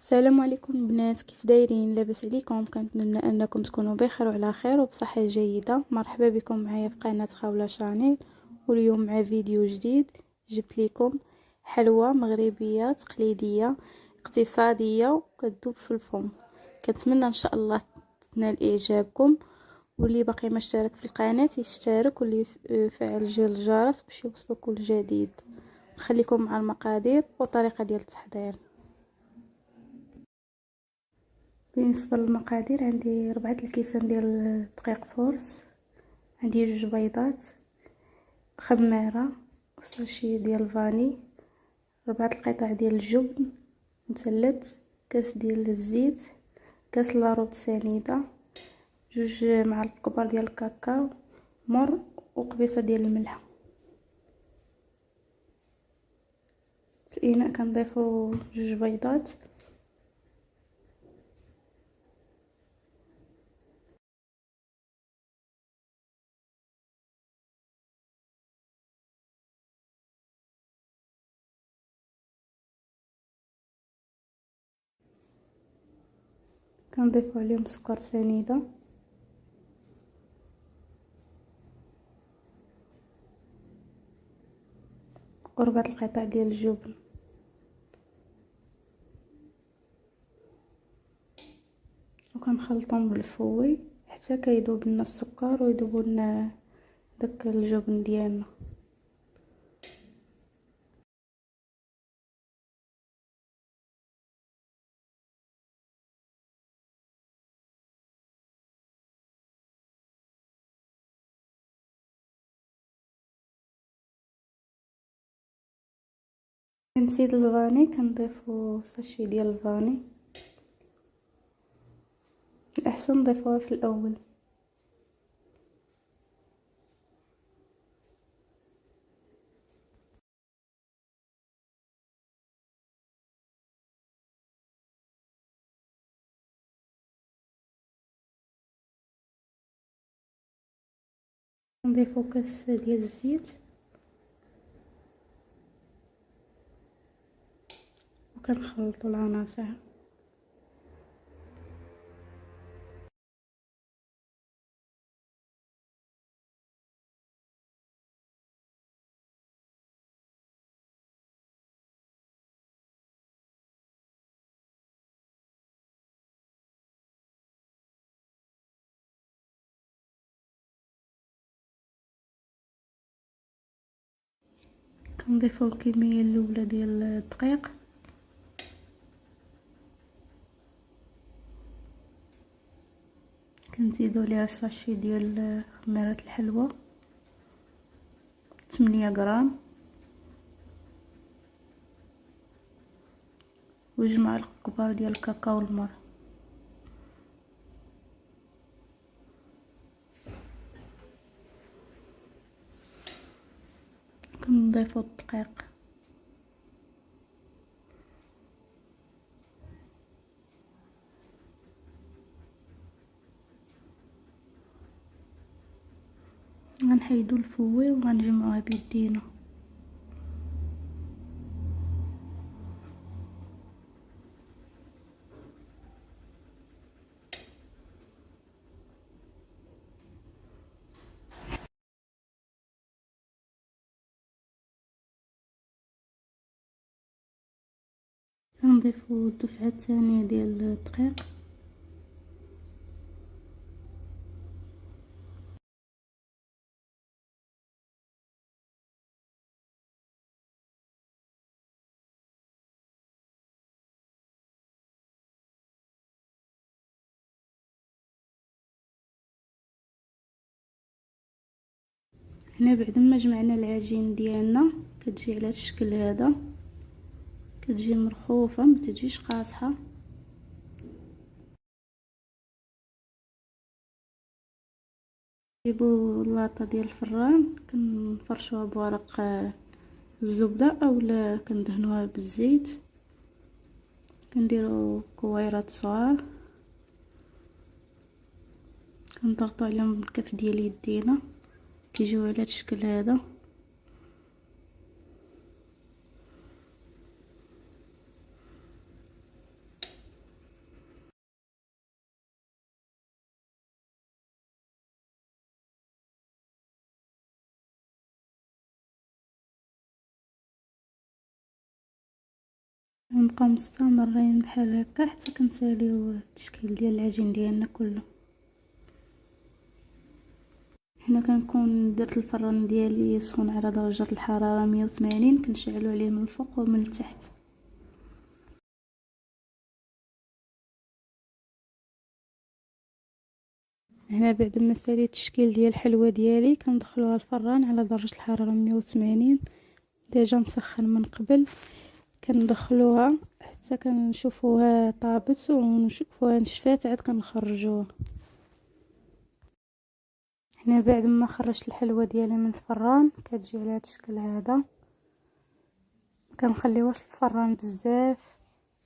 السلام عليكم بنات، كيف دايرين؟ لاباس عليكم؟ كنتمنى انكم تكونوا بخير وعلى خير وبصحه جيده. مرحبا بكم معايا في قناه خاوله شانيل، واليوم مع فيديو جديد. جبت لكم حلوى مغربيه تقليديه اقتصاديه وكتذوب في الفم. كنتمنى ان شاء الله تنال اعجابكم، واللي باقي ما اشترك في القناه يشترك، واللي يفعل زر الجرس باش يوصلوا كل جديد. نخليكم مع المقادير والطريقه ديال التحضير. بالنسبه للمقادير، عندي 4 الكيسان ديال الدقيق فورس، عندي 2 بيضات، خماره وساشي ديال الفاني، 4 القطع ديال الجبن مثلث، كاس ديال الزيت، كاس لاروب سنيده، 2 معالق كبار ديال الكاكاو مر، وقبيصه ديال الملح. في الاناء كنضيفوا 2 بيضات، كنضيفوا عليهم سكر سنيده، و4 القطع ديال الجبن، وكنخلطهم بالفوي حتى كيذوب لنا السكر ويذوب لنا داك الجبن ديالنا. نسيت الفاني، كنضيفو ساشي ديال الفاني، الاحسن نضيفوها في الاول. نضيفو كاس ديال الزيت، وكنخلطو العناصر. كنضيفو الكميه الاولى ديال الدقيق، كنزيدو ليها ساشي ديال خميره الحلوى 8 غرام، و2 معالق كبار ديال الكاكاو المر. كنضيفو الدقيق، غنحيدو الفوي وغنجمعوها بيدينا. كنضيفو الدفعه الثانيه ديال الدقيق، هنا بعد ما جمعنا العجين ديالنا كتجي على الشكل هذا، كتجي مرخوفه ما تجيش قاصحه. نجيبو اللاطه ديال الفران، كنفرشوها بورق الزبده اولا كندهنوها بالزيت، كنديرو كويرات صغار، كنضغطو عليهم بالكف ديال يدينا كيجيو على الشكل هذا. نبقاو مستمرين بحال هكا حتى كنساليو التشكيل ديال العجين ديالنا كله. هنا كنكون درت الفران ديالي سخون على درجة الحرارة 180، كنشعلو عليه من الفوق ومن التحت. هنا بعد ما ساليت التشكيل ديال الحلوى ديالي كندخلوها الفران على درجة الحرارة 180 ديجا مسخن من قبل. كندخلوها حتى كنشوفوها طابت ونشوفوها نشفات عاد كنخرجوها. هنا بعد ما خرجت الحلوى ديالي من الفران كتجي على هذا الشكل هذا. كنخليوهاش في الفران بزاف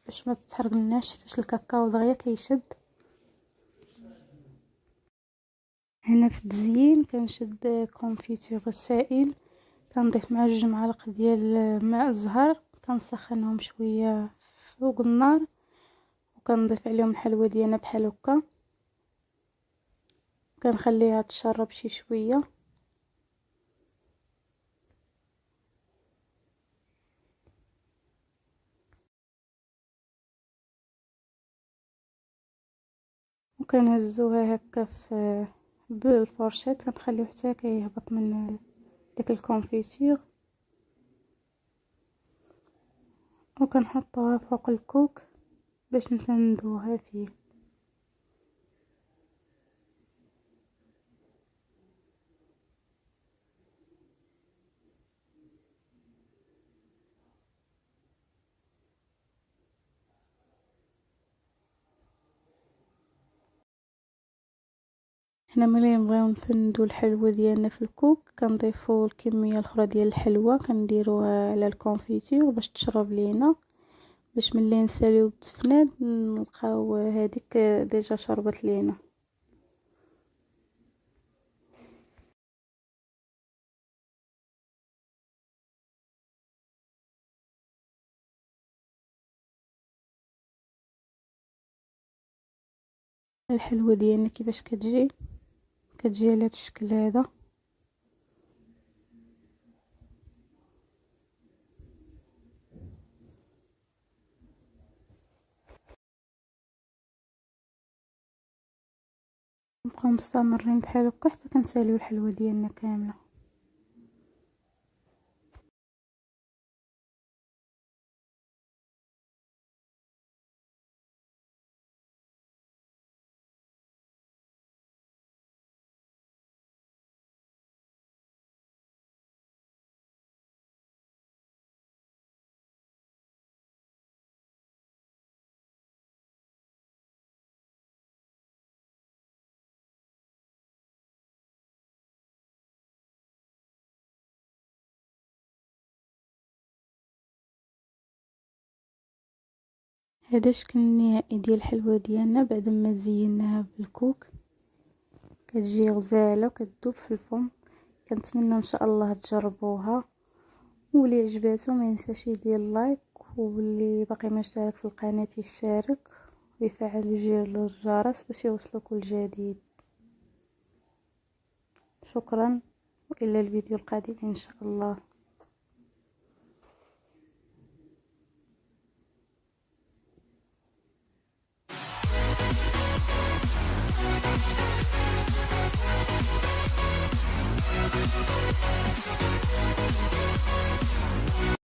باش ما تتحرقلناش حيت الكاكاو دغيا كيشد. هنا في التزيين كنشد كونفيتير سائل، كنضيف مع 2 معالق ديال ماء الزهر، كنسخنهم شويه فوق النار وكنضيف عليهم الحلوى ديالنا بحال هكا. كنخليها تشرب شي شويه. وكنهزوها هكا في بالفرشات، كنخليو حتى كيهبط من داك الكونفيتير وكنحطوها فوق الكوك باش نفندوها فيه. هنا ملي نبغيو نفندو الحلوى ديالنا في الكوك كنضيفو الكميه الاخرى ديال الحلوى كنديروها على الكونفيتير باش تشرب لينا، باش ملي نساليو بالتفناد نلقاو هذيك ديجا شربت لينا. الحلوى ديالنا كيفاش كتجي على هذا الشكل هذا. نبقاو مستمرين بحال هكا حتى كنساليو الحلوى ديالنا كامله. هذا الشكل النهائي ديال الحلوى ديالنا بعد ما زيناها بالكوك. كتجي غزاله وكتذوب في الفم. كنتمنى ان شاء الله تجربوها، واللي عجباتو ما ينساش يدير لايك، واللي باقي ما اشترك في القناه يشترك ويفعل زر الجرس باش يوصلو كل جديد. شكرا والى الفيديو القادم ان شاء الله.